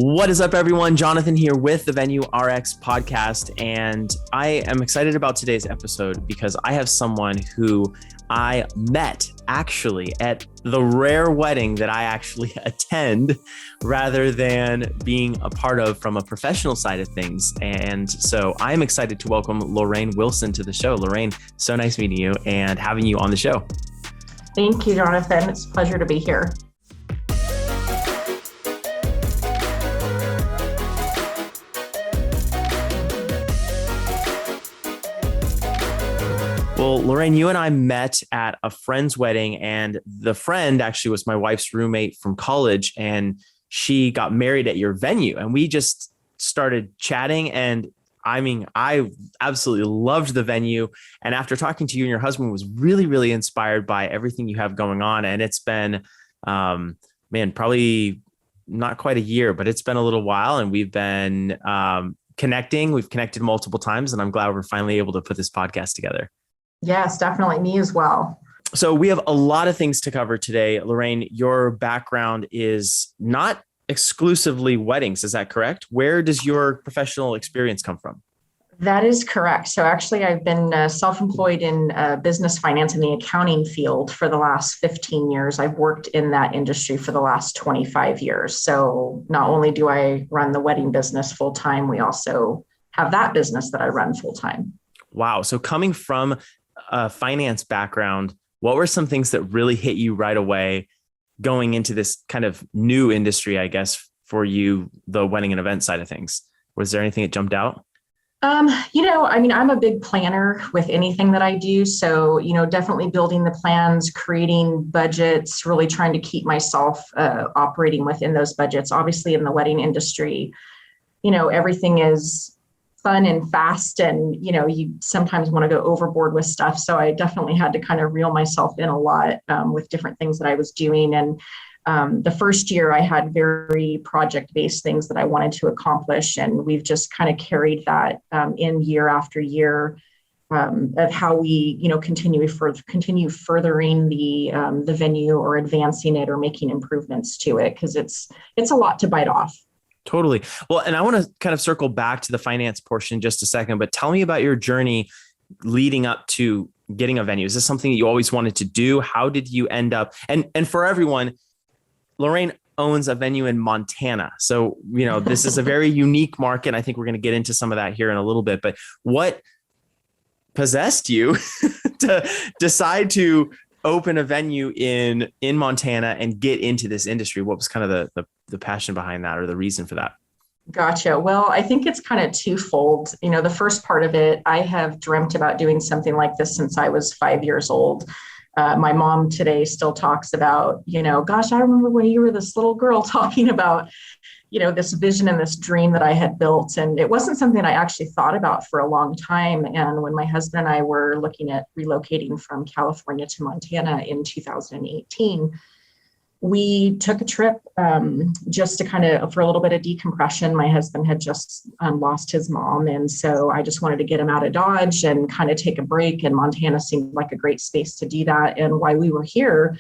What is up, everyone? Jonathan here with the Venue RX podcast, and I am excited about today's episode because I have someone who I met actually at the rare wedding that I actually attend rather than being a part of from a professional side of things. And so I'm excited to welcome Lorraine Wilson to the show. Lorraine, so nice meeting you and having you on the show. Thank you, Jonathan. It's a pleasure to be here. Well, Lorraine, you and I met at a friend's wedding, and the friend actually was my wife's roommate from college, and she got married at your venue, and we just started chatting. And I absolutely loved the venue. And after talking to you and your husband, was really, really inspired by everything you have going on. And it's been, probably not quite a year, but it's been a little while, and we've been connecting. We've connected multiple times, and I'm glad we're finally able to put this podcast together. Yes, definitely. Me as well. So we have a lot of things to cover today. Lorraine, your background is not exclusively weddings. Is that correct? Where does your professional experience come from? That is correct. So actually, I've been self-employed in business finance in the accounting field for the last 15 years. I've worked in that industry for the last 25 years. So not only do I run the wedding business full-time, we also have that business that I run full-time. Wow. So coming from a finance background, what were some things that really hit you right away going into this kind of new industry, I guess, for you, the wedding and event side of things? Was there anything that jumped out? I'm a big planner with anything that I do. So, definitely building the plans, creating budgets, really trying to keep myself operating within those budgets. Obviously, in the wedding industry, everything is fun and fast, and you sometimes want to go overboard with stuff. So I definitely had to kind of reel myself in a lot with different things that I was doing. And the first year I had very project-based things that I wanted to accomplish, and we've just kind of carried that in year after year of how we continue furthering the venue or advancing it or making improvements to it, because it's a lot to bite off. Totally. Well, and I want to kind of circle back to the finance portion in just a second, but tell me about your journey leading up to getting a venue. Is this something that you always wanted to do? How did you end up? And for everyone, Lorraine owns a venue in Montana. So, this is a very unique market. I think we're going to get into some of that here in a little bit, but what possessed you to decide to open a venue in Montana and get into this industry? What was kind of the passion behind that, or the reason for that? Gotcha. Well, I think it's kind of twofold. The first part of it, I have dreamt about doing something like this since I was 5 years old. My mom today still talks about, gosh, I remember when you were this little girl talking about, this vision and this dream that I had built. And it wasn't something I actually thought about for a long time. And when my husband and I were looking at relocating from California to Montana in 2018, we took a trip just to kind of, for a little bit of decompression. My husband had just lost his mom. And so I just wanted to get him out of Dodge and kind of take a break. And Montana seemed like a great space to do that. And while we were here,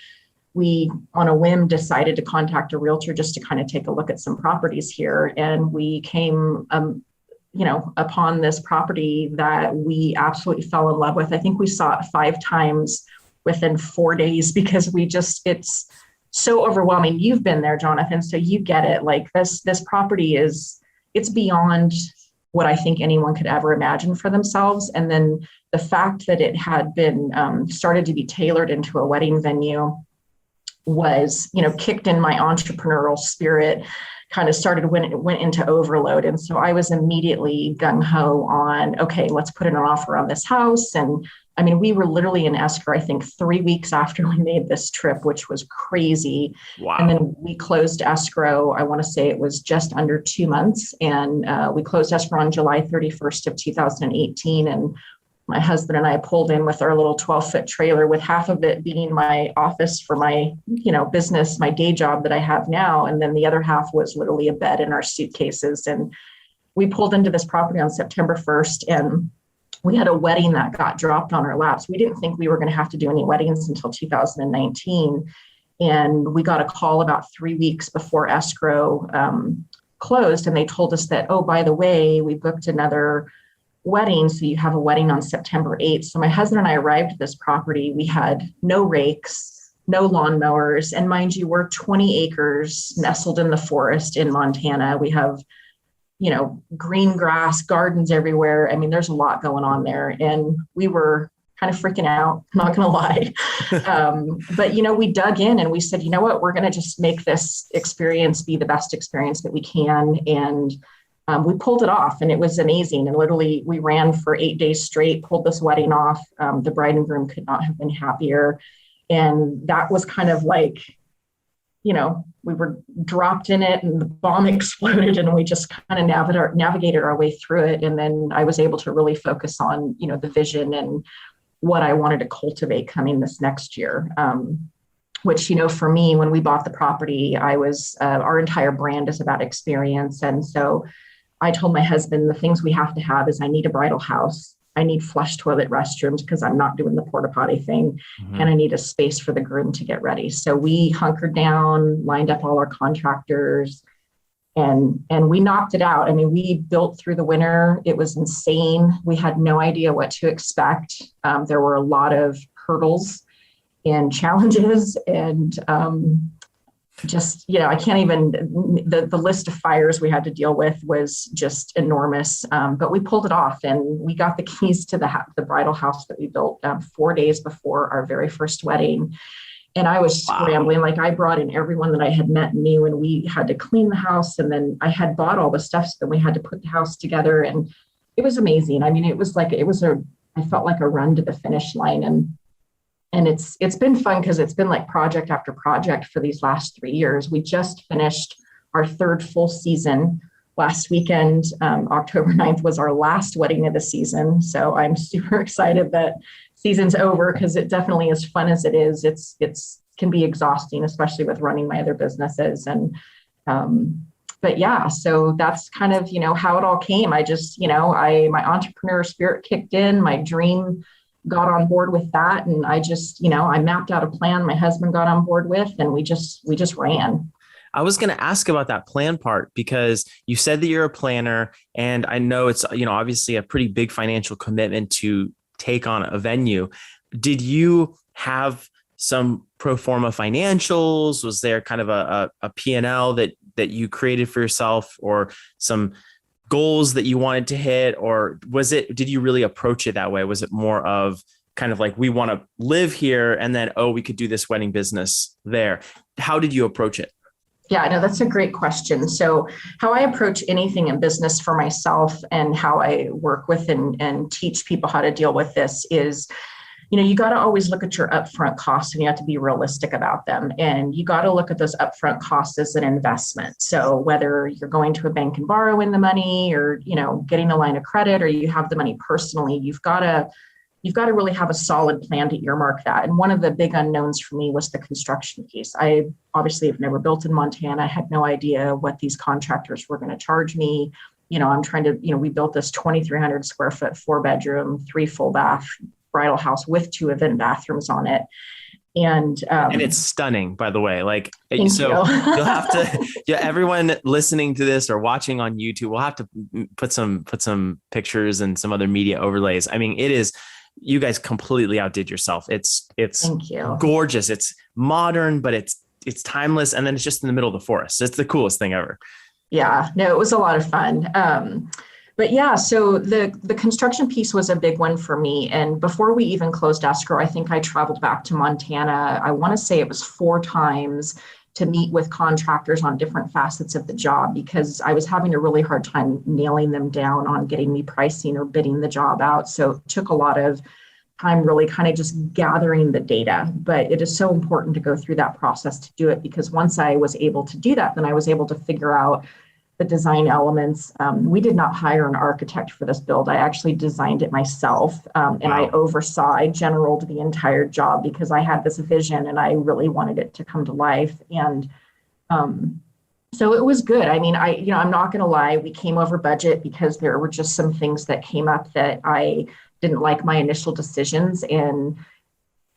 we, on a whim, decided to contact a realtor just to kind of take a look at some properties here. And we came, upon this property that we absolutely fell in love with. I think we saw it 5 times within 4 days because it's so overwhelming. You've been there, Jonathan, so you get it. Like this property it's beyond what I think anyone could ever imagine for themselves. And then the fact that it had been started to be tailored into a wedding venue was, kicked in my entrepreneurial spirit, kind of started when it went into overload. And so I was immediately gung-ho on, okay, let's put in an offer on this house. And we were literally in escrow, I think 3 weeks after we made this trip, which was crazy. Wow. And then we closed escrow. I want to say it was just under 2 months. And we closed escrow on July 31st of 2018. And my husband and I pulled in with our little 12-foot trailer, with half of it being my office for my, business, my day job that I have now. And then the other half was literally a bed in our suitcases. And we pulled into this property on September 1st, and we had a wedding that got dropped on our laps. We didn't think we were going to have to do any weddings until 2019. And we got a call about 3 weeks before escrow closed and they told us that, oh, by the way, we booked another wedding. So you have a wedding on September 8th. So my husband and I arrived at this property. We had no rakes, no lawnmowers. And mind you, we're 20 acres nestled in the forest in Montana. We have, green grass, gardens everywhere. I mean, there's a lot going on there. And we were kind of freaking out, not going to lie. But, we dug in and we said, you know what, we're going to just make this experience be the best experience that we can. And we pulled it off and it was amazing. And literally we ran for 8 days straight, pulled this wedding off. The bride and groom could not have been happier. And that was kind of like, we were dropped in it and the bomb exploded and we just kind of navigated our way through it. And then I was able to really focus on, the vision and what I wanted to cultivate coming this next year. Which, for me, when we bought the property, our entire brand is about experience. And so I told my husband, the things we have to have is I need a bridal house. I need flush toilet restrooms because I'm not doing the porta potty thing. Mm-hmm. And I need a space for the groom to get ready. So we hunkered down, lined up all our contractors, and we knocked it out. I mean, we built through the winter. It was insane. We had no idea what to expect. There were a lot of hurdles and challenges and I can't even, the list of fires we had to deal with was just enormous. But we pulled it off and we got the keys to the bridal house that we built 4 days before our very first wedding. And I was scrambling, like I brought in everyone that I had met and knew, and we had to clean the house. And then I had bought all the stuff. So then we had to put the house together and it was amazing. I mean, I felt like a run to the finish line. And it's been fun because it's been like project after project for these last 3 years. We just finished our third full season last weekend. October 9th was our last wedding of the season. So I'm super excited that season's over because it definitely, as fun as it is, it's can be exhausting, especially with running my other businesses. And but yeah, so that's kind of, how it all came. I just, my entrepreneur spirit kicked in, my dream got on board with that. And I just, I mapped out a plan my husband got on board with, and we just ran. I was going to ask about that plan part because you said that you're a planner, and I know it's, obviously a pretty big financial commitment to take on a venue. Did you have some pro forma financials? Was there kind of a P&L that you created for yourself, or some goals that you wanted to hit? Or did you really approach it that way? Was it more of kind of like, we want to live here and then, we could do this wedding business there? How did you approach it? Yeah, no, that's a great question. So how I approach anything in business for myself and how I work with and teach people how to deal with this is, you got to always look at your upfront costs, and you have to be realistic about them. And you got to look at those upfront costs as an investment. So whether you're going to a bank and borrowing the money, or, getting a line of credit, or you have the money personally, you've got to really have a solid plan to earmark that. And one of the big unknowns for me was the construction piece. I obviously have never built in Montana. I had no idea what these contractors were going to charge me. I'm trying to, we built this 2,300 square foot, 4-bedroom, 3 full bath bridal house with 2 event bathrooms on it. And it's stunning, by the way. Like, so you'll have to, everyone listening to this or watching on YouTube, we'll have to put some pictures and some other media overlays. I mean, it is, you guys completely outdid yourself. It's Thank you. Gorgeous. It's modern, but it's timeless. And then it's just in the middle of the forest. It's the coolest thing ever. Yeah, no, it was a lot of fun. But yeah, so the construction piece was a big one for me. And before we even closed escrow, I think I traveled back to Montana. I want to say it was 4 times to meet with contractors on different facets of the job, because I was having a really hard time nailing them down on getting me pricing or bidding the job out. So it took a lot of time really kind of just gathering the data. But it is so important to go through that process to do it, because once I was able to do that, then I was able to figure out the design elements. We did not hire an architect for this build. I actually designed it myself. And I generaled the entire job because I had this vision and I really wanted it to come to life. And so it was good. I mean, I'm not going to lie, we came over budget because there were just some things that came up that I didn't like my initial decisions. And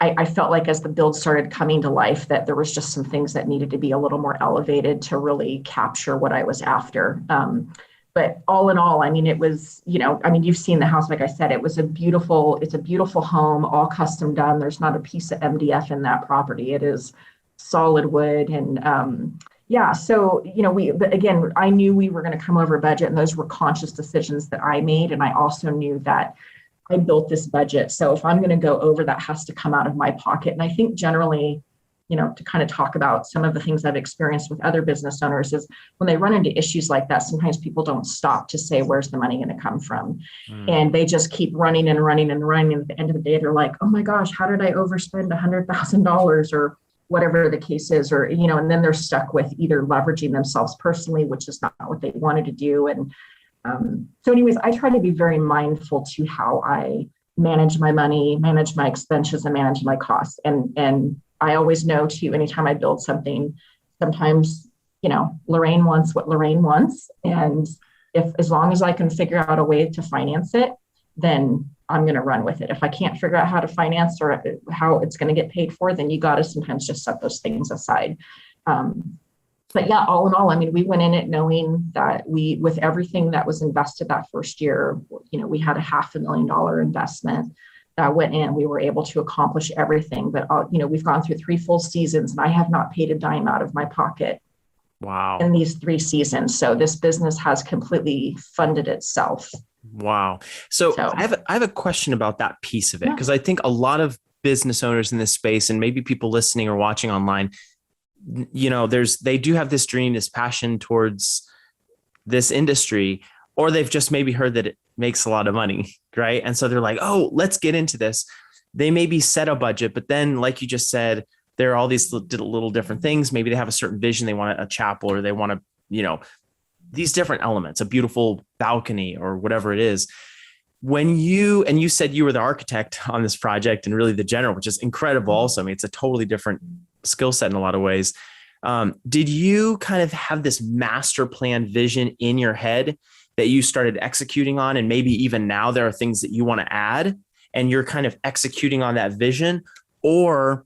I felt like as the build started coming to life, that there was just some things that needed to be a little more elevated to really capture what I was after. But all in all, I mean, it was, you've seen the house. Like I said, it's a beautiful home, all custom done. There's not a piece of MDF in that property. It is solid wood. And so, but again, I knew we were going to come over budget, and those were conscious decisions that I made. And I also knew that I built this budget. So if I'm going to go over, that has to come out of my pocket. And I think generally, to kind of talk about some of the things I've experienced with other business owners is when they run into issues like that, sometimes people don't stop to say, where's the money going to come from? And they just keep running and running and running. And at the end of the day, they're like, oh my gosh, how did I overspend $100,000 or whatever the case is, or, and then they're stuck with either leveraging themselves personally, which is not what they wanted to do. And so anyways, I try to be very mindful to how I manage my money, manage my expenses, and manage my costs. And I always know too, anytime I build something, sometimes, Lorraine wants what Lorraine wants. And as long as I can figure out a way to finance it, then I'm going to run with it. If I can't figure out how to finance or how it's going to get paid for, then you got to sometimes just set those things aside. But yeah, all in all, I mean, we went in it knowing that with everything that was invested that first year, we had a $500,000 investment that went in. We were able to accomplish everything. But, we've gone through 3 full seasons, and I have not paid a dime out of my pocket. Wow. In these 3 seasons. So this business has completely funded itself. Wow. So I have a question about that piece of it, because I think a lot of business owners in this space, and maybe people listening or watching online, they do have this dream, this passion towards this industry, or they've just maybe heard that it makes a lot of money, right? And so they're like, oh, let's get into this. They maybe set a budget, but then like you just said, there are all these little different things. Maybe they have a certain vision. They want a chapel, or they want to, these different elements, a beautiful balcony or whatever it is. When you said you were the architect on this project and really the general, which is incredible also. I mean, it's a totally different skill set in a lot of ways. Did you kind of have this master plan vision in your head that you started executing on? And maybe even now there are things that you want to add and you're kind of executing on that vision? Or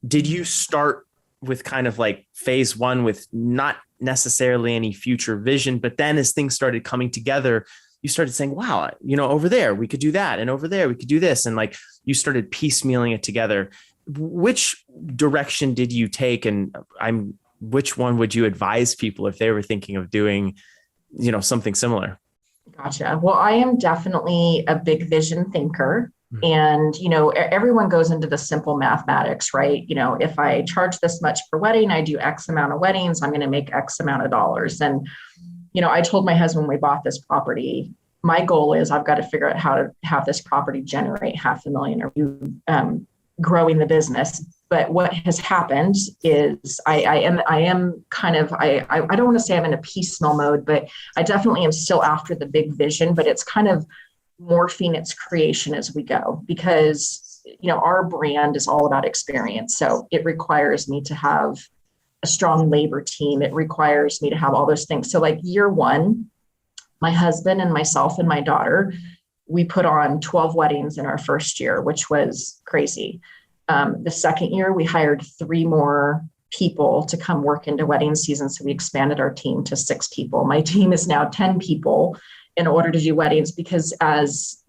did you start with kind of like phase 1 with not necessarily any future vision, but then as things started coming together, you started saying, wow, over there, we could do that. And over there, we could do this. And like, you started piecemealing it together. Which direction did you take? And which one would you advise people if they were thinking of doing, something similar? Gotcha. Well, I am definitely a big vision thinker. And, everyone goes into the simple mathematics, right? If I charge this much per wedding, I do X amount of weddings, I'm going to make X amount of dollars. And, I told my husband when we bought this property, my goal is I've got to figure out how to have this property generate $500,000 or growing the business. But what has happened is I am kind of, I don't want to say I'm in a piecemeal mode, but I definitely am still after the big vision, but it's kind of morphing its creation as we go, because, our brand is all about experience. So it requires me to have a strong labor team. It requires me to have all those things. So like year 1, my husband and myself and my daughter, we put on 12 weddings in our first year, which was crazy. The second year, we hired 3 more people to come work into wedding season. So we expanded our team to 6 people. My team is now 10 people in order to do weddings, because as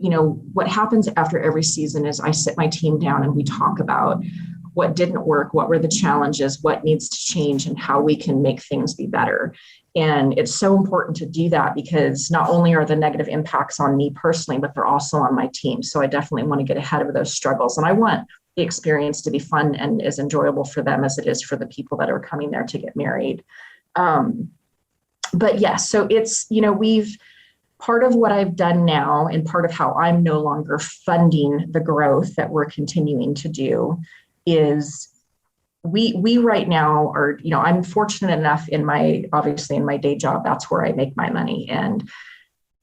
what happens after every season is I sit my team down and we talk about what didn't work, what were the challenges, what needs to change, and how we can make things be better. And it's so important to do that, because not only are the negative impacts on me personally, but they're also on my team. So I definitely want to get ahead of those struggles. And I want the experience to be fun and as enjoyable for them as it is for the people that are coming there to get married. But yes, so it's, part of what I've done now, and part of how I'm no longer funding the growth that we're continuing to do, is we right now are, I'm fortunate enough obviously in my day job, that's where I make my money. And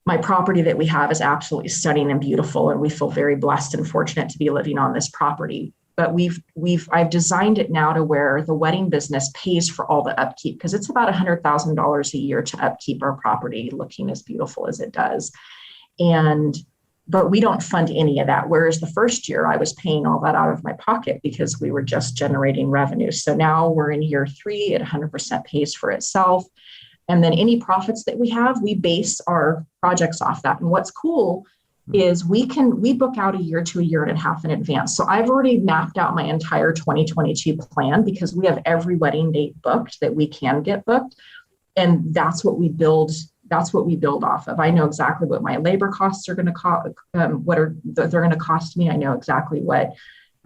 my property that we have is absolutely stunning and beautiful. And we feel very blessed and fortunate to be living on this property. But I've designed it now to where the wedding business pays for all the upkeep, because it's about $100,000 a year to upkeep our property looking as beautiful as it does. And but we don't fund any of that. Whereas the first year I was paying all that out of my pocket because we were just generating revenue. So now we're in year 3, it 100% pays for itself. And then any profits that we have, we base our projects off that. And what's cool is we book out a year to a year and a half in advance. So I've already mapped out my entire 2022 plan because we have every wedding date booked that we can get booked. And that's what we build off of. I know exactly what my labor costs are going to cost, they're going to cost me. I know exactly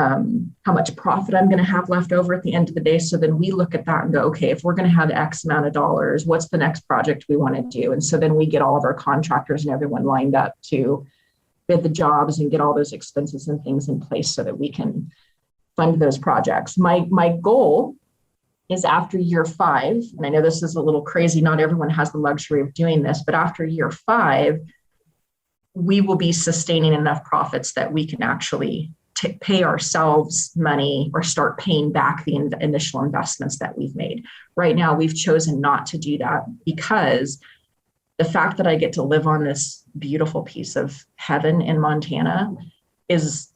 how much profit I'm going to have left over at the end of the day. So then we look at that and go, okay, if we're going to have X amount of dollars, what's the next project we want to do? And so then we get all of our contractors and everyone lined up to bid the jobs and get all those expenses and things in place so that we can fund those projects. My goal is after year 5, and I know this is a little crazy, not everyone has the luxury of doing this, but after year 5, we will be sustaining enough profits that we can actually pay ourselves money or start paying back the initial investments that we've made. Right now, we've chosen not to do that because the fact that I get to live on this beautiful piece of heaven in Montana is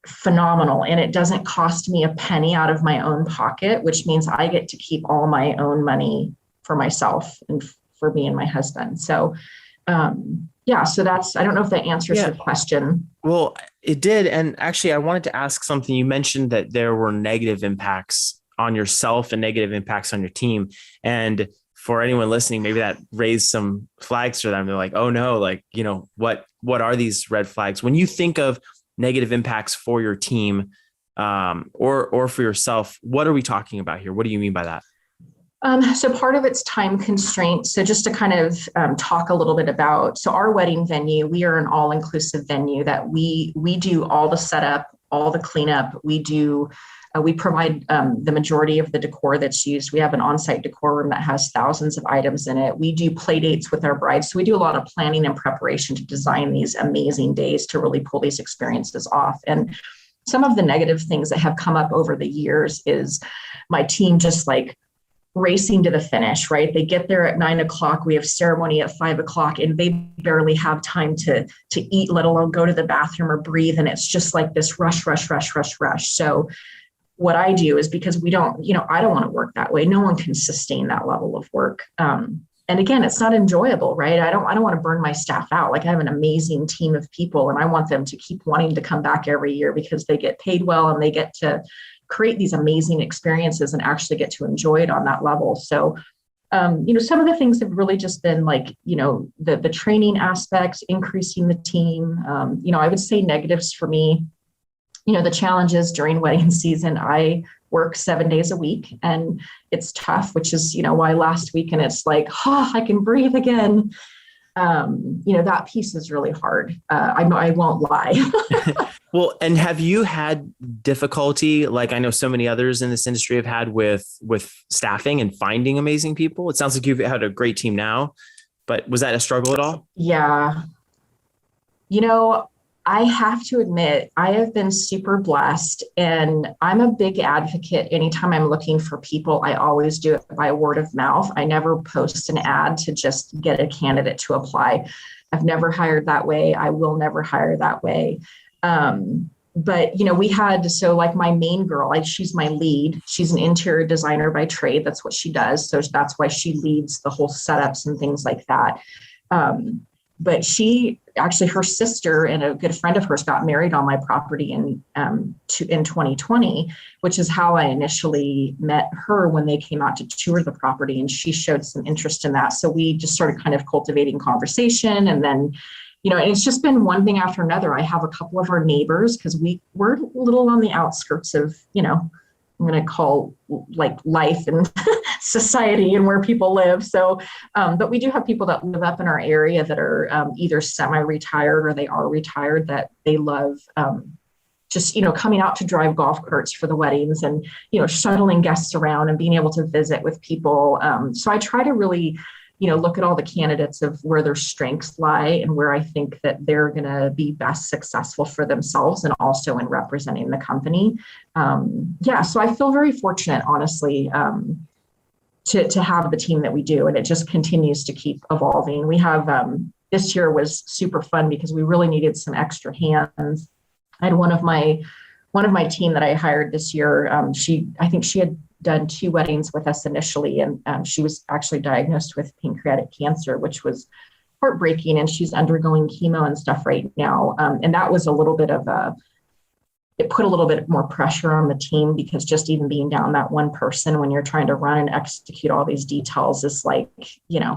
phenomenal. And it doesn't cost me a penny out of my own pocket, which means I get to keep all my own money for myself and for me and my husband. So, so I don't know if that answers your question. Well, it did. And actually, I wanted to ask something. You mentioned that there were negative impacts on yourself and negative impacts on your team. And for anyone listening, maybe that raised some flags for them. They're like, oh no, like, what are these red flags? When you think of negative impacts for your team or for yourself, what are we talking about here? What do you mean by that? So part of it's time constraints. So just to kind of talk a little bit about, so our wedding venue, we are an all-inclusive venue that we do all the setup, all the cleanup. We provide the majority of the decor that's used. We have an on-site decor room that has thousands of items in it. We do play dates with our brides. So we do a lot of planning and preparation to design these amazing days to really pull these experiences off. And some of the negative things that have come up over the years is my team just like racing to the finish, right? They get there at 9:00. We have ceremony at 5:00 and they barely have time to eat, let alone go to the bathroom or breathe. And it's just like this rush. So what I do is because we don't, I don't want to work that way. No one can sustain that level of work. And again, it's not enjoyable, right? I don't want to burn my staff out. Like I have an amazing team of people and I want them to keep wanting to come back every year because they get paid well and they get to create these amazing experiences and actually get to enjoy it on that level. So, some of the things have really just been like, the training aspects, increasing the team. I would say negatives for me, the challenges during wedding season, I work 7 days a week and it's tough, which is, why last week and it's like, I can breathe again. That piece is really hard. I won't lie. Well, and have you had difficulty, like I know so many others in this industry have had with staffing and finding amazing people? It sounds like you've had a great team now, but was that a struggle at all? Yeah. I have to admit, I have been super blessed and I'm a big advocate. Anytime I'm looking for people, I always do it by word of mouth. I never post an ad to just get a candidate to apply. I've never hired that way. I will never hire that way. But we had, so like my main girl, she's my lead. She's an interior designer by trade. That's what she does. So that's why she leads the whole setups and things like that. But her sister and a good friend of hers got married on my property in 2020, which is how I initially met her when they came out to tour the property. And she showed some interest in that. So we just started kind of cultivating conversation. And then, and it's just been one thing after another. I have a couple of our neighbors because we're a little on the outskirts of, I'm going to call like life and society and where people live. So, but we do have people that live up in our area that are either semi-retired or they are retired that they love just, coming out to drive golf carts for the weddings and, shuttling guests around and being able to visit with people. So I try to really, look at all the candidates of where their strengths lie and where I think that they're going to be best successful for themselves and also in representing the company. So I feel very fortunate, honestly, to have the team that we do. And it just continues to keep evolving. We have this year was super fun because we really needed some extra hands. I had one of my team that I hired this year. I think she had done 2 weddings with us initially, and she was actually diagnosed with pancreatic cancer, which was heartbreaking. And she's undergoing chemo and stuff right now. And that was it put a little bit more pressure on the team, because just even being down that one person when you're trying to run and execute all these details is like,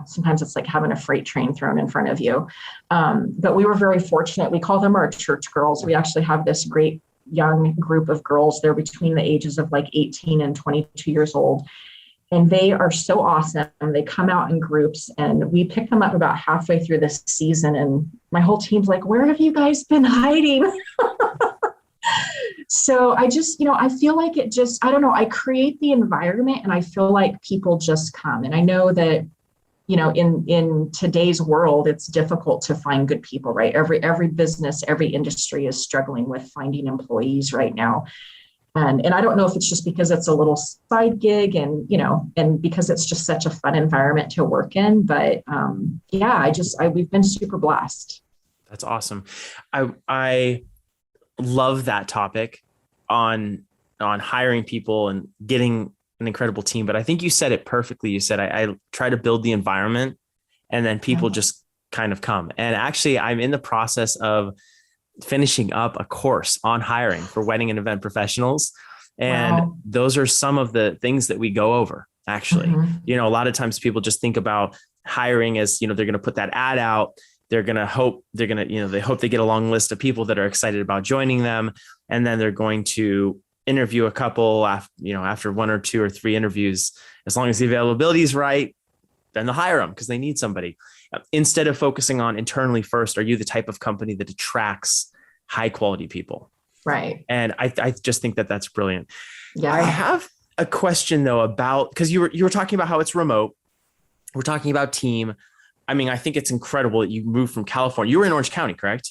sometimes it's like having a freight train thrown in front of you. But we were very fortunate. We call them our church girls. We actually have this great young group of girls. They're between the ages of like 18 and 22 years old. And they are so awesome. They come out in groups, and we pick them up about halfway through this season. And my whole team's like, where have you guys been hiding? So I just, I feel like I don't know, I create the environment and I feel like people just come. And I know that, in today's world, it's difficult to find good people, right? Every business, every industry is struggling with finding employees right now. And I don't know if it's just because it's a little side gig and because it's just such a fun environment to work in. But we've been super blessed. That's awesome. I love that topic on hiring people and getting an incredible team. But I think you said it perfectly. You said, I try to build the environment and then people just kind of come. And actually, I'm in the process of finishing up a course on hiring for wedding and event professionals. And those are some of the things that we go over, actually. A lot of times people just think about hiring as, they're going to put that ad out. They hope they get a long list of people that are excited about joining them. And then they're going to interview a couple after 1 or 2 or 3 interviews. As long as the availability is right, then they'll hire them because they need somebody. Instead of focusing on internally first, are you the type of company that attracts high quality people? Right. And I just think that that's brilliant. Yeah. I have a question though about, because you were talking about how it's remote. We're talking about team. I mean, I think it's incredible that you moved from California. You were in Orange County, correct?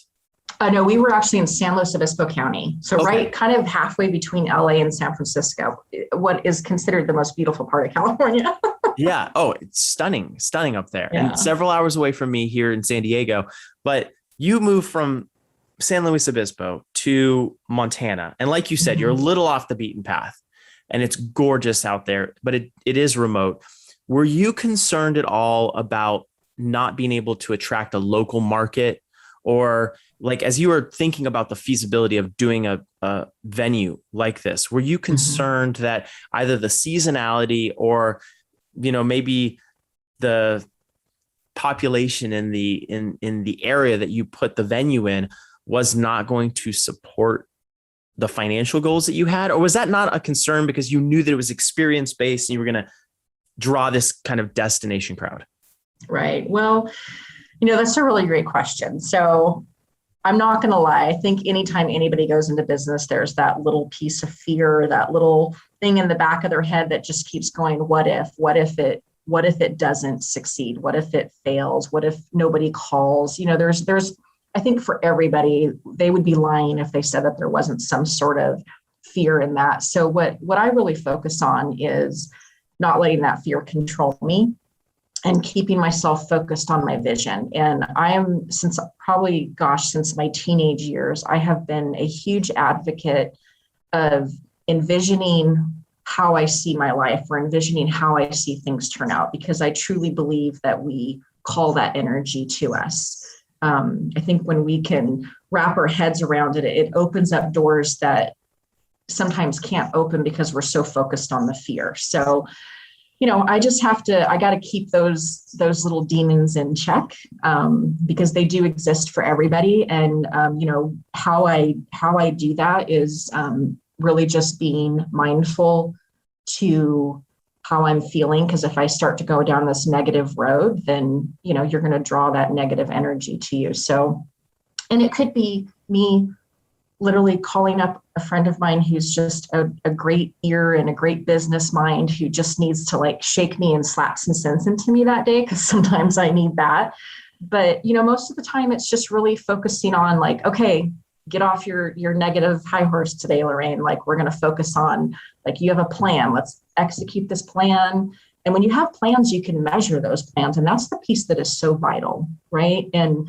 No, we were actually in San Luis Obispo County. So right kind of halfway between LA and San Francisco, what is considered the most beautiful part of California. Yeah. Oh, it's stunning up there. Yeah. And several hours away from me here in San Diego. But you moved from San Luis Obispo to Montana. And like you said, you're a little off the beaten path and it's gorgeous out there, but it is remote. Were you concerned at all about not being able to attract a local market? Or like, as you were thinking about the feasibility of doing a venue like this, were you concerned that either the seasonality or, maybe the population in the area that you put the venue in was not going to support the financial goals that you had? Or was that not a concern because you knew that it was experience-based and you were going to draw this kind of destination crowd? Right. Well, that's a really great question. So I'm not going to lie. I think anytime anybody goes into business, there's that little piece of fear, that little thing in the back of their head that just keeps going, what if it doesn't succeed? What if it fails? What if nobody calls? There's, I think for everybody, they would be lying if they said that there wasn't some sort of fear in that. So what I really focus on is not letting that fear control me and keeping myself focused on my vision. And since my teenage years, I have been a huge advocate of envisioning how I see my life or envisioning how I see things turn out, because I truly believe that we call that energy to us. I think when we can wrap our heads around it, it opens up doors that sometimes can't open because we're so focused on the fear. So I got to keep those little demons in check, because they do exist for everybody. And, how I do that is really just being mindful to how I'm feeling. Because if I start to go down this negative road, then, you're going to draw that negative energy to you. So, and it could be me literally calling up a friend of mine who's just a great ear and a great business mind, who just needs to shake me and slap some sense into me that day, because sometimes I need that. But, most of the time it's just really focusing on okay, get off your negative high horse today, Lorraine. We're going to focus on, you have a plan. Let's execute this plan. And when you have plans, you can measure those plans. And that's the piece that is so vital, right? And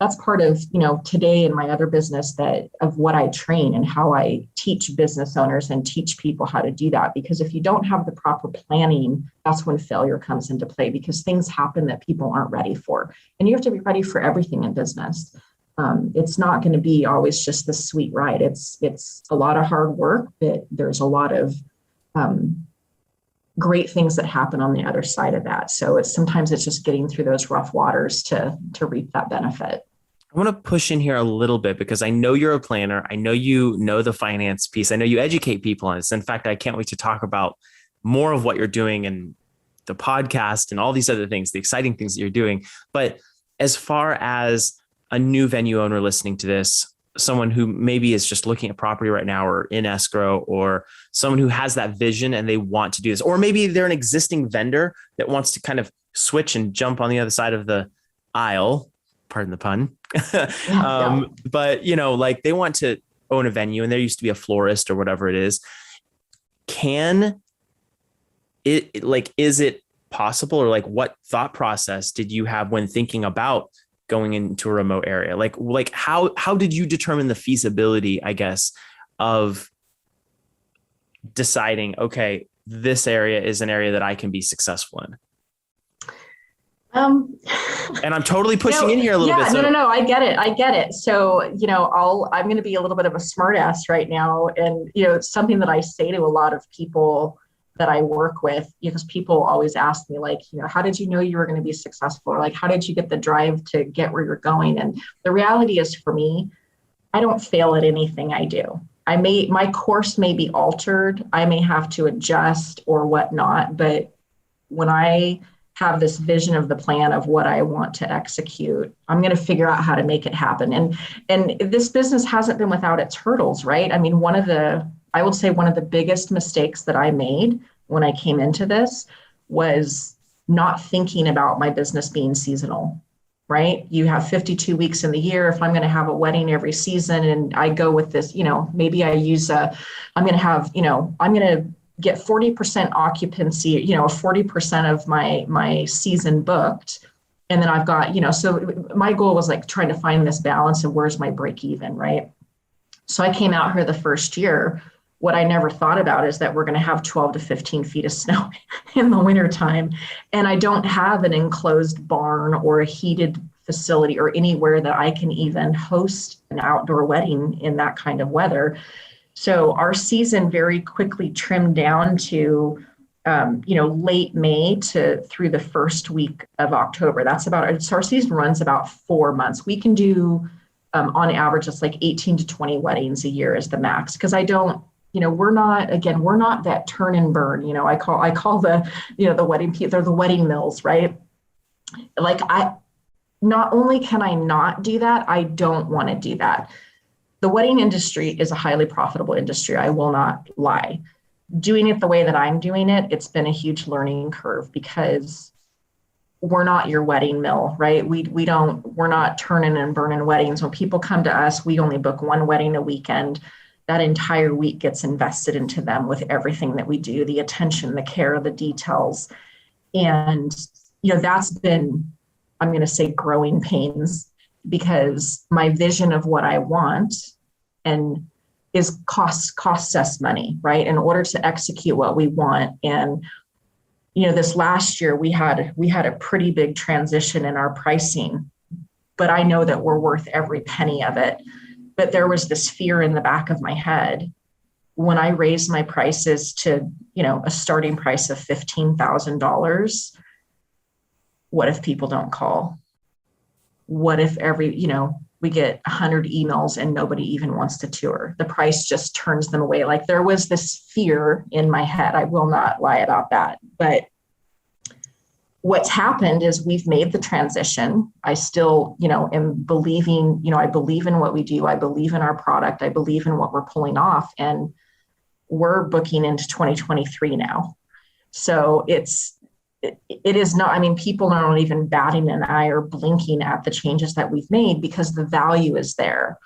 that's part of, today in my other business of what I train and how I teach business owners and teach people how to do that. Because if you don't have the proper planning, that's when failure comes into play, because things happen that people aren't ready for. And you have to be ready for everything in business. It's not going to be always just the sweet ride. It's a lot of hard work, but there's a lot of great things that happen on the other side of that. So sometimes it's just getting through those rough waters to reap that benefit. I want to push in here a little bit because I know you're a planner. I know you know the finance piece. I know you educate people on this. In fact, I can't wait to talk about more of what you're doing and the podcast and all these other things, the exciting things that you're doing. But as far as a new venue owner listening to this, someone who maybe is just looking at property right now or in escrow, or someone who has that vision and they want to do this, or maybe they're an existing vendor that wants to kind of switch and jump on the other side of the aisle, pardon the pun. But like they want to own a venue and there used to be a florist or whatever it is. Is it possible, or like what thought process did you have when thinking about going into a remote area? Like how did you determine the feasibility, I guess, of deciding, okay, this area is an area that I can be successful in? And I'm totally pushing in here a little bit. So. No, I get it. So, I'm going to be a little bit of a smart ass right now. And, it's something that I say to a lot of people that I work with, because people always ask me like, how did you know you were going to be successful? Or like, how did you get the drive to get where you're going? And the reality is, for me, I don't fail at anything I do. My course may be altered. I may have to adjust or whatnot, but when I have this vision of the plan of what I want to execute, I'm going to figure out how to make it happen. And this business hasn't been without its hurdles, right? I mean, I would say one of the biggest mistakes that I made when I came into this was not thinking about my business being seasonal, right? You have 52 weeks in the year. If I'm going to have a wedding every season and I go with this, maybe I use I'm going to get 40% occupancy, 40% of my season booked. And then I've got, so my goal was like trying to find this balance of where's my break even, right? So I came out here the first year. What I never thought about is that we're going to have 12 to 15 feet of snow in the wintertime. And I don't have an enclosed barn or a heated facility or anywhere that I can even host an outdoor wedding in that kind of weather. So our season very quickly trimmed down to, late May through the first week of October. So our season runs about 4 months. We can do, on average, it's like 18 to 20 weddings a year is the max. Because we're not that turn and burn. I call the wedding people, they're the wedding mills, right? Like not only can I not do that, I don't want to do that. The wedding industry is a highly profitable industry. I will not lie. Doing it the way that I'm doing it, it's been a huge learning curve because we're not your wedding mill, right? We're not turning and burning weddings. When people come to us, we only book one wedding a weekend. That entire week gets invested into them with everything that we do, the attention, the care, the details. And, that's been, I'm going to say, growing pains, because my vision of what I want and is costs us money, right? In order to execute what we want. And, this last year we had a pretty big transition in our pricing, but I know that we're worth every penny of it. But there was this fear in the back of my head when I raised my prices to, a starting price of $15,000. What if people don't call? What if we get 100 emails and nobody even wants to tour? The price just turns them away. Like, there was this fear in my head. I will not lie about that. But what's happened is we've made the transition. I still, am believing, I believe in what we do. I believe in our product. I believe in what we're pulling off. And we're booking into 2023 now. So it is not, people aren't even batting an eye or blinking at the changes that we've made because the value is there.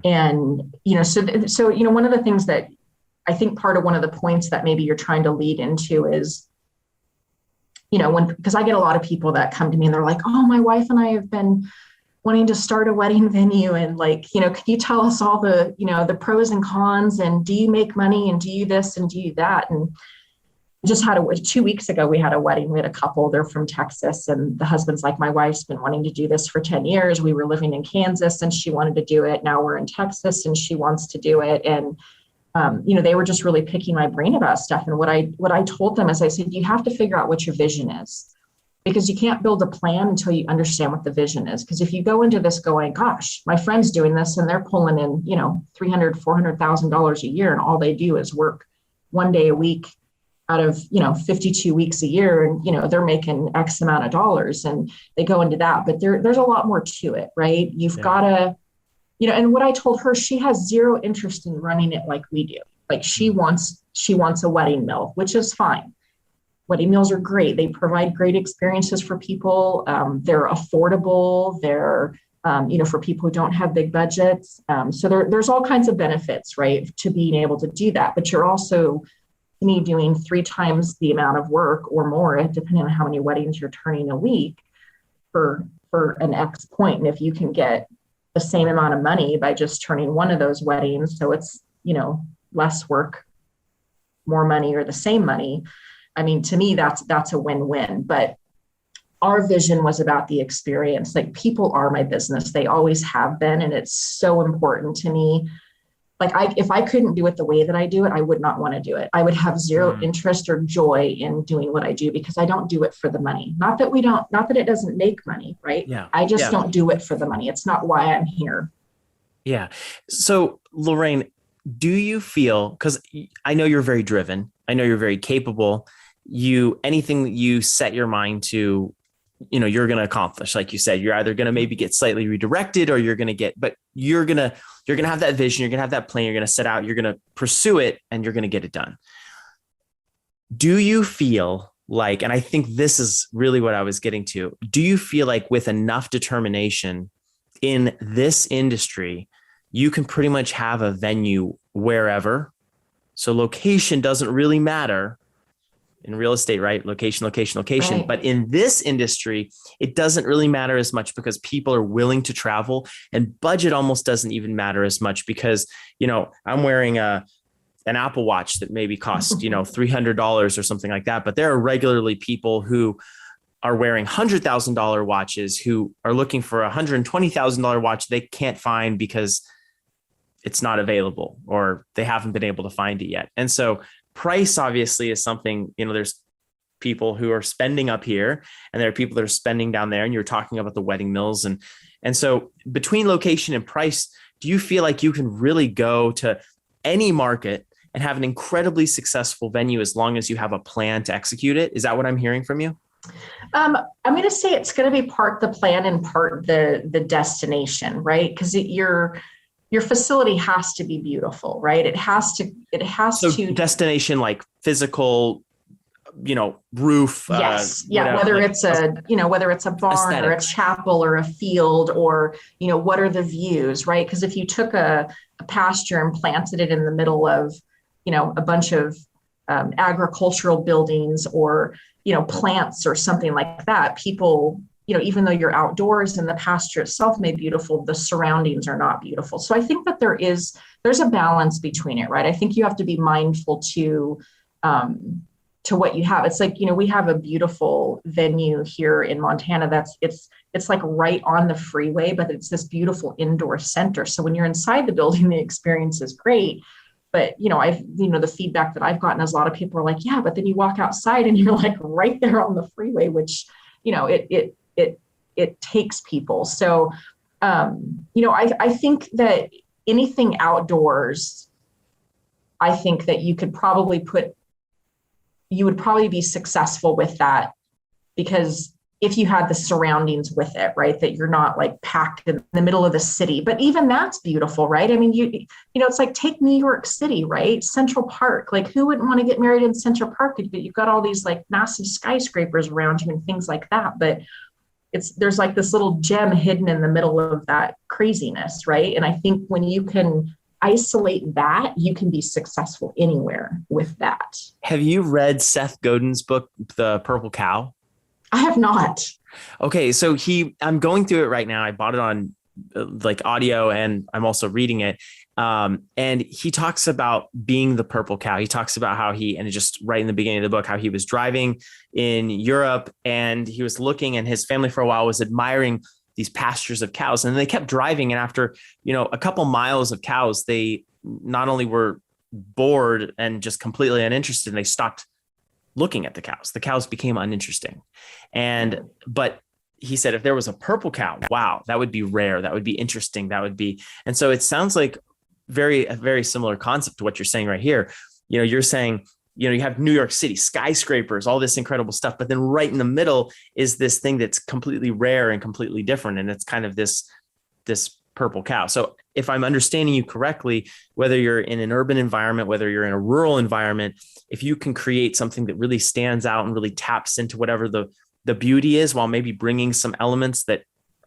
And, so, one of the things that I think one of the points that maybe you're trying to lead into is because I get a lot of people that come to me and they're like, oh, my wife and I have been wanting to start a wedding venue. And like, can you tell us all the, the pros and cons, and do you make money, and do you this and do you that? And just had 2 weeks ago, we had a wedding. We had a couple, they're from Texas, and the husband's like, my wife's been wanting to do this for 10 years. We were living in Kansas and she wanted to do it. Now we're in Texas and she wants to do it. And, they were just really picking my brain about stuff. And what I told them is, I said, you have to figure out what your vision is, because you can't build a plan until you understand what the vision is. Because if you go into this going, gosh, my friend's doing this and they're pulling in, $300,000, $400,000 a year, and all they do is work 1 day a week out of, 52 weeks a year, and, they're making X amount of dollars, and they go into that. But there's a lot more to it, right? You've got to, and what I told her, she has zero interest in running it like we do. Like she wants a wedding mill, which is fine. Wedding mills are great. They provide great experiences for people. They're affordable. They're, for people who don't have big budgets. So there's all kinds of benefits, right, to being able to do that. But you're also doing 3 times the amount of work or more, depending on how many weddings you're turning a week for an X point. And if you can get the same amount of money by just turning one of those weddings, so it's, less work, more money, or the same money, I mean, to me, that's a win-win. But our vision was about the experience. Like, people are my business. They always have been. And it's so important to me. Like, if I couldn't do it the way that I do it, I would not want to do it. I would have zero interest or joy in doing what I do, because I don't do it for the money. Not that it doesn't make money, right? Yeah. I just don't do it for the money. It's not why I'm here. Yeah. So Lorraine, do you feel, because I know you're very driven, I know you're very capable, anything that you set your mind to, you're going to accomplish. Like you said, you're either going to maybe get slightly redirected, or you're going to have that vision, you're going to have that plan, you're going to set out, you're going to pursue it, and you're going to get it done. Do you feel like, and I think this is really what I was getting to, do you feel like with enough determination in this industry, you can pretty much have a venue wherever? So location doesn't really matter in real estate, right? Location. Right. But in this industry, it doesn't really matter as much, because people are willing to travel, and budget almost doesn't even matter as much, because, I'm wearing an Apple Watch that maybe costs, $300 or something like that. But there are regularly people who are wearing $100,000 watches who are looking for a $120,000 watch they can't find because it's not available, or they haven't been able to find it yet. And so price obviously is something, there's people who are spending up here, and there are people that are spending down there. And you're talking about the wedding mills. And so between location and price, do you feel like you can really go to any market and have an incredibly successful venue as long as you have a plan to execute it? Is that what I'm hearing from you? I'm going to say it's going to be part the plan and part the destination, right? Because your facility has to be beautiful, right? It has to destination, like physical, roof. Yes. Yeah. Whether it's a barn, aesthetics, or a chapel, or a field, or, what are the views, right? Because if you took a pasture and planted it in the middle of, a bunch of agricultural buildings, or, plants or something like that, people, even though you're outdoors and the pasture itself may be beautiful, the surroundings are not beautiful. So I think that there's a balance between it, right? I think you have to be mindful to what you have. It's like, we have a beautiful venue here in Montana it's like right on the freeway, but it's this beautiful indoor center. So when you're inside the building, the experience is great. But, the feedback that I've gotten is a lot of people are like, yeah, but then you walk outside and you're like right there on the freeway, which, it takes people. So, I think that anything outdoors, I think that you would probably be successful with that, because if you had the surroundings with it, right, that you're not like packed in the middle of the city, but even that's beautiful, right? I mean, it's like, take New York City, right? Central Park, like who wouldn't want to get married in Central Park? But you've got all these like massive skyscrapers around you and things like that. But there's like this little gem hidden in the middle of that craziness, right? And I think when you can isolate that, you can be successful anywhere with that. Have you read Seth Godin's book, The Purple Cow? I have not. Okay. So I'm going through it right now. I bought it on like audio and I'm also reading it. And he talks about being the purple cow. He talks about how and just right in the beginning of the book, how he was driving in Europe and he was looking and his family for a while was admiring these pastures of cows. And they kept driving. And after, a couple miles of cows, they not only were bored and just completely uninterested, and they stopped looking at the cows. The cows became uninteresting. But he said, if there was a purple cow, wow, that would be rare. That would be interesting. And so it sounds like a very similar concept to what you're saying right here. You're saying, you have New York City, skyscrapers, all this incredible stuff, but then right in the middle is this thing that's completely rare and completely different. And it's kind of this purple cow. So if I'm understanding you correctly, whether you're in an urban environment, whether you're in a rural environment, if you can create something that really stands out and really taps into whatever the beauty is, while maybe bringing some elements that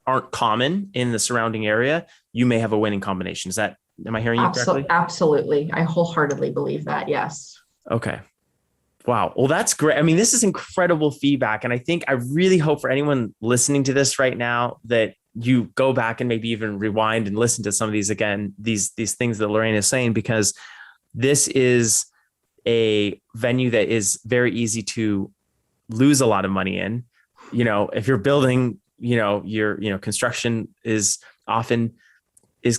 aren't common in the surrounding area, you may have a winning combination. Am I hearing you correctly? Absolutely. I wholeheartedly believe that. Yes. Okay. Wow. Well, that's great. I mean, this is incredible feedback. And I really hope for anyone listening to this right now that you go back and maybe even rewind and listen to some of these again, these things that Lorraine is saying, because this is a venue that is very easy to lose a lot of money in. If you're building, your construction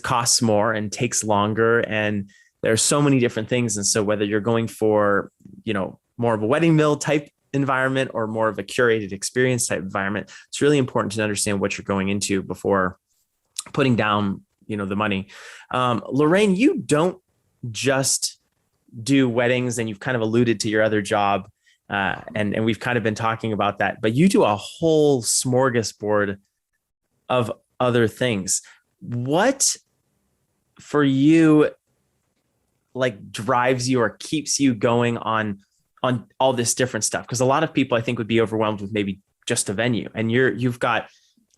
costs more and takes longer, and there are so many different things. And so whether you're going for, more of a wedding mill type environment or more of a curated experience type environment, it's really important to understand what you're going into before putting down, the money. Lorraine, you don't just do weddings, and you've kind of alluded to your other job. And we've kind of been talking about that, but you do a whole smorgasbord of other things. What for you drives you or keeps you going on all this different stuff? Because a lot of people I think would be overwhelmed with maybe just a venue, and you've got,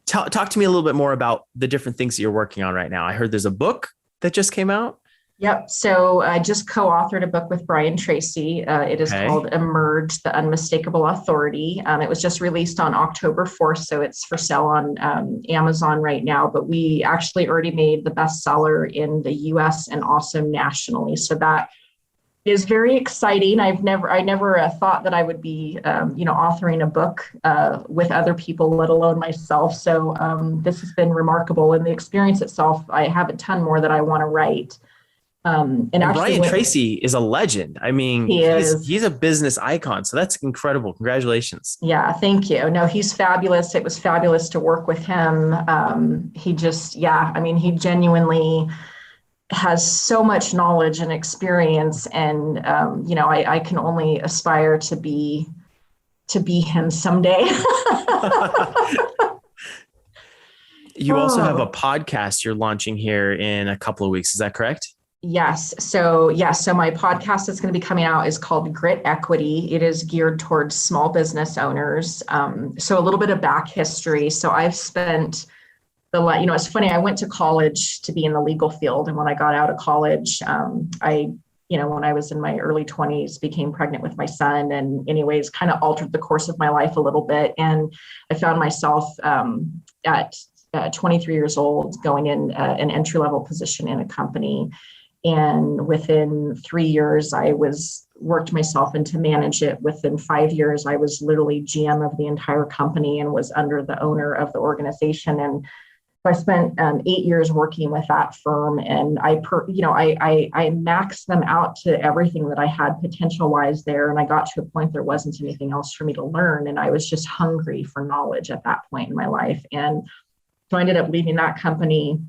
talk to me a little bit more about the different things that you're working on right now. I heard there's a book that just came out. Yep. So I just co-authored a book with Brian Tracy. It is called Emerge, the Unmistakable Authority. It was just released on October 4th. So it's for sale on Amazon right now, but we actually already made the bestseller in the US and also nationally. So that is very exciting. I never thought that I would be, authoring a book with other people, let alone myself. So this has been remarkable. And the experience itself, I have a ton more that I want to write. And Brian Tracy is a legend. I mean, he's a business icon. So that's incredible. Congratulations. Yeah, thank you. No, he's fabulous. It was fabulous to work with him. He genuinely has so much knowledge and experience. And, I can only aspire to be him someday. You also have a podcast you're launching here in a couple of weeks. Is that correct? Yes. So my podcast that's going to be coming out is called Grit Equity. It is geared towards small business owners. So a little bit of back history. So I've spent it's funny. I went to college to be in the legal field. And when I got out of college, when I was in my early 20s, became pregnant with my son, and anyways, kind of altered the course of my life a little bit. And I found myself at 23 years old going in an entry-level position in a company. And within 3 years, I worked myself into manage it. Within 5 years, I was literally GM of the entire company and was under the owner of the organization. And so I spent 8 years working with that firm, and I maxed them out to everything that I had potential-wise there. And I got to a point there wasn't anything else for me to learn, and I was just hungry for knowledge at that point in my life. And so I ended up leaving that company,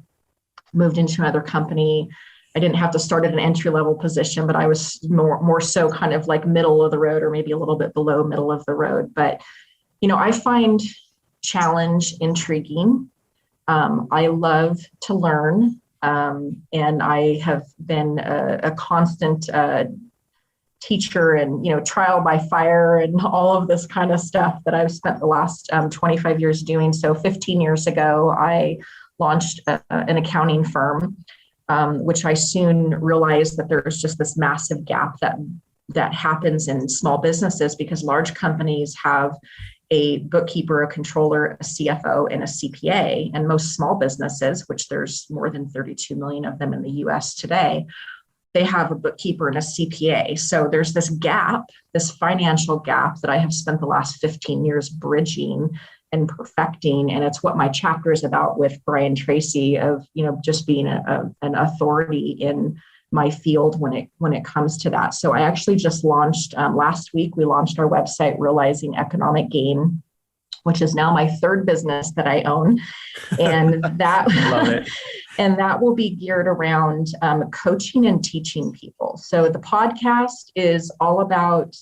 moved into another company. I didn't have to start at an entry-level position, but I was more so kind of like middle of the road, or maybe a little bit below middle of the road. But, I find challenge intriguing. I love to learn. And I have been a constant teacher and, trial by fire and all of this kind of stuff that I've spent the last 25 years doing. So 15 years ago, I launched an accounting firm, which I soon realized that there's just this massive gap that happens in small businesses, because large companies have a bookkeeper, a controller, a CFO, and a CPA. And most small businesses, which there's more than 32 million of them in the US today, they have a bookkeeper and a CPA. So there's this gap, this financial gap that I have spent the last 15 years bridging and perfecting. And it's what my chapter is about with Brian Tracy of, just being an authority in my field when it comes to that. So I actually just launched last week, we launched our website, Realizing Economic Gain, which is now my third business that I own. And that, Love it. And that will be geared around coaching and teaching people. So the podcast is all about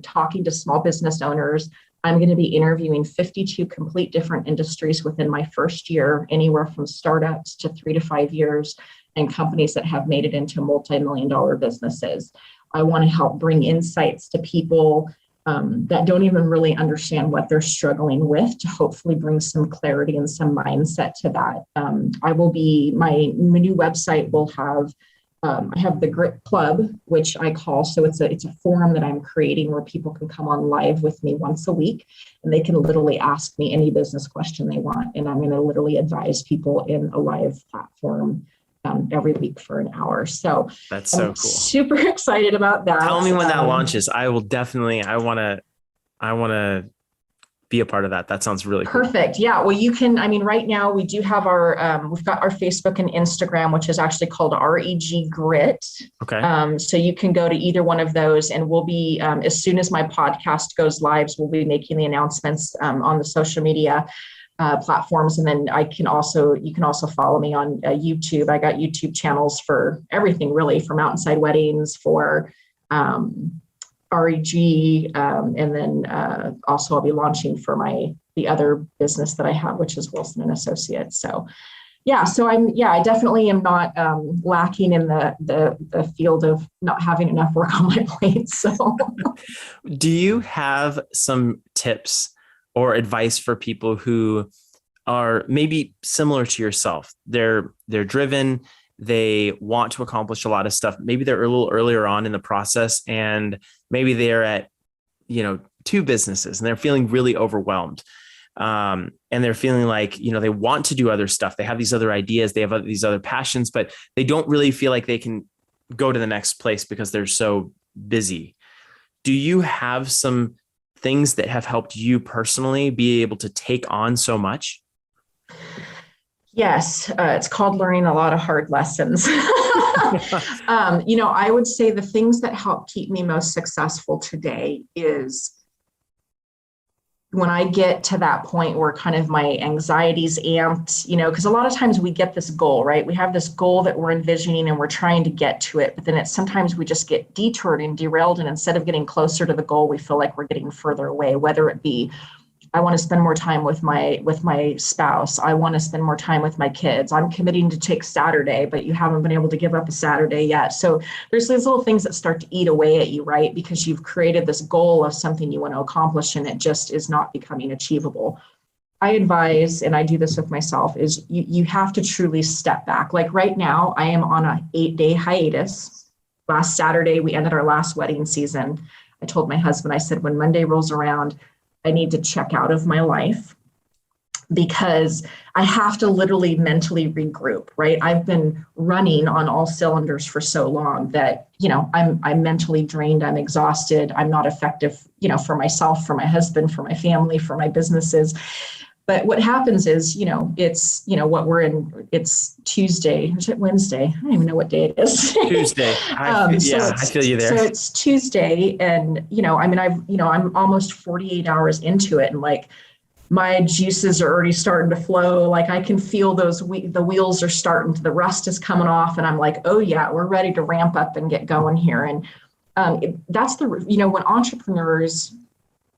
talking to small business owners. I'm going to be interviewing 52 complete different industries within my first year, anywhere from startups to 3 to 5 years, and companies that have made it into multi-million-dollar businesses. I want to help bring insights to people that don't even really understand what they're struggling with, to hopefully bring some clarity and some mindset to that. My new website will have, I have the Grit Club, which I call, so it's a forum that I'm creating where people can come on live with me once a week, and they can literally ask me any business question they want. And I'm going to literally advise people in a live platform every week for an hour. So that's so I'm cool. Super excited about that. Tell me when that launches. I will definitely, I want to be a part of that. That sounds really cool. Perfect. Yeah. Well, you can, right now we do have we've got our Facebook and Instagram, which is actually called REG Grit. Okay. So you can go to either one of those, and we'll be, as soon as my podcast goes live, we'll be making the announcements on the social media platforms. And then you can also follow me on YouTube. I got YouTube channels for everything, really, for Mountainside Weddings, for REG, and then also I'll be launching for the other business that I have, which is Wilson and Associates. So yeah, I definitely am not lacking in the field of not having enough work on my plate. So do you have some tips or advice for people who are maybe similar to yourself? They're driven, they want to accomplish a lot of stuff. Maybe they're a little earlier on in the process, and maybe they're at, 2 businesses and they're feeling really overwhelmed. And they're feeling like, they want to do other stuff. They have these other ideas, they have these other passions, but they don't really feel like they can go to the next place because they're so busy. Do you have some things that have helped you personally be able to take on so much? Yes, it's called learning a lot of hard lessons. I would say the things that help keep me most successful today is when I get to that point where kind of my anxiety's amped, because a lot of times we get this goal, right? We have this goal that we're envisioning and we're trying to get to it, but then sometimes we just get detoured and derailed. And instead of getting closer to the goal, we feel like we're getting further away, whether it be, I want to spend more time with my spouse. I want to spend more time with my kids. I'm committing to take Saturday, but you haven't been able to give up a Saturday yet. So there's these little things that start to eat away at you, right? Because you've created this goal of something you want to accomplish and it just is not becoming achievable. I advise, and I do this with myself, is you have to truly step back. Like right now, I am on an 8-day hiatus. Last Saturday, we ended our last wedding season. I told my husband, I said, when Monday rolls around, I need to check out of my life because I have to literally mentally regroup, right? I've been running on all cylinders for so long that, I'm mentally drained. I'm exhausted. I'm not effective, for myself, for my husband, for my family, for my businesses. But what happens is, it's, what we're in, it's Tuesday, is it Wednesday? I don't even know what day it is. Tuesday. I feel you there. So it's Tuesday and, I'm almost 48 hours into it and like my juices are already starting to flow. Like I can feel the wheels are starting to, the rust is coming off and I'm like, oh yeah, we're ready to ramp up and get going here. And that's when entrepreneurs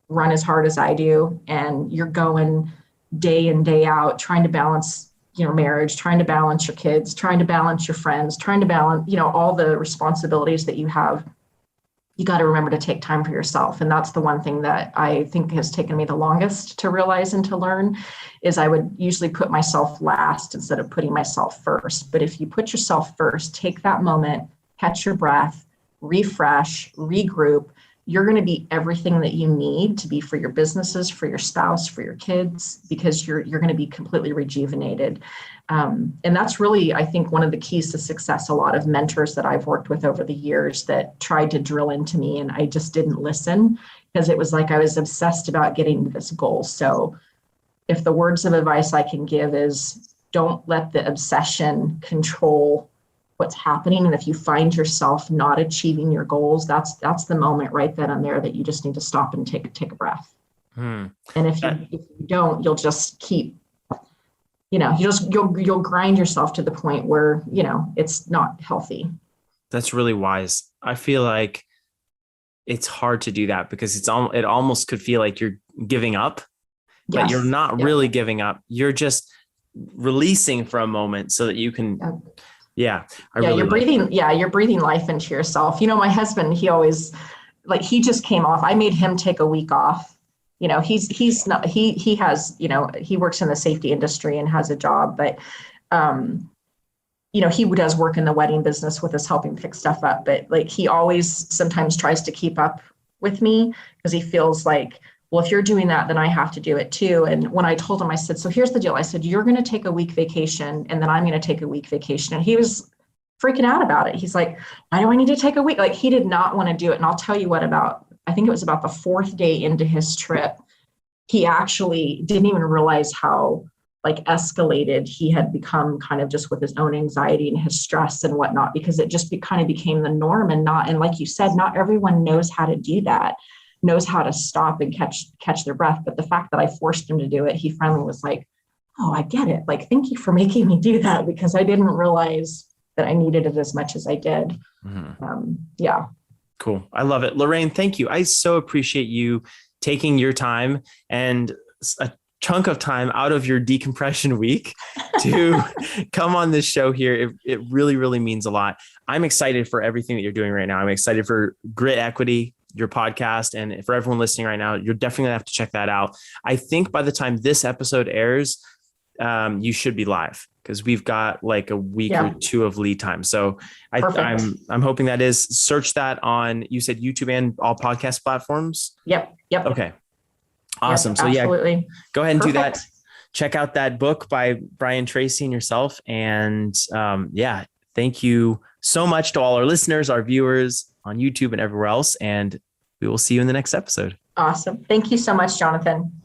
run as hard as I do and you're going day in, day out, trying to balance, marriage, trying to balance your kids, trying to balance your friends, trying to balance, all the responsibilities that you have. You got to remember to take time for yourself. And that's the one thing that I think has taken me the longest to realize and to learn is I would usually put myself last instead of putting myself first. But if you put yourself first, take that moment, catch your breath, refresh, regroup, you're going to be everything that you need to be for your businesses, for your spouse, for your kids, because you're going to be completely rejuvenated. And that's really, I think, one of the keys to success. A lot of mentors that I've worked with over the years that tried to drill into me, and I just didn't listen, because it was like I was obsessed about getting to this goal. So if the words of advice I can give is, don't let the obsession control what's happening. And if you find yourself not achieving your goals, that's the moment right then and there that you just need to stop and take a breath. And if you don't, you'll just keep, you'll grind yourself to the point where, it's not healthy. That's really wise. I feel like it's hard to do that because it almost could feel like you're giving up, but you're not really giving up. You're just releasing for a moment so that you can, you're breathing life into yourself. My husband, he always, he just came off. I made him take a week off. He's not, he has, he works in the safety industry and has a job, but, he does work in the wedding business with us, helping fix stuff up. But he always sometimes tries to keep up with me because he feels like, well, if you're doing that, then I have to do it too. And when I told him, I said, so here's the deal. I said, you're going to take a week vacation and then I'm going to take a week vacation. And he was freaking out about it. He's like, why do I need to take a week? He did not want to do it. And I'll tell you what, I think it was about the fourth day into his trip, he actually didn't even realize how escalated he had become, kind of just with his own anxiety and his stress and whatnot, because it just kind of became the norm. And like you said, not everyone knows how to do that, knows how to stop and catch their breath. But the fact that I forced him to do it, he finally was like, oh, I get it. Thank you for making me do that, because I didn't realize that I needed it as much as I did. Cool. I love it. Lorraine, thank you. I so appreciate you taking your time and a chunk of time out of your decompression week to come on this show here. It really, really means a lot. I'm excited for everything that you're doing right now. I'm excited for Grit Equity, your podcast. And for everyone listening right now, you're definitely gonna have to check that out. I think by the time this episode airs, you should be live because we've got a week or two of lead time. So I'm hoping that is. Search that on, you said YouTube and all podcast platforms. Yep. Okay. Awesome. Yep, absolutely. Go ahead and do that. Check out that book by Brian Tracy and yourself. And thank you so much to all our listeners, our viewers on YouTube and everywhere else. And we will see you in the next episode. Awesome. Thank you so much, Jonathan.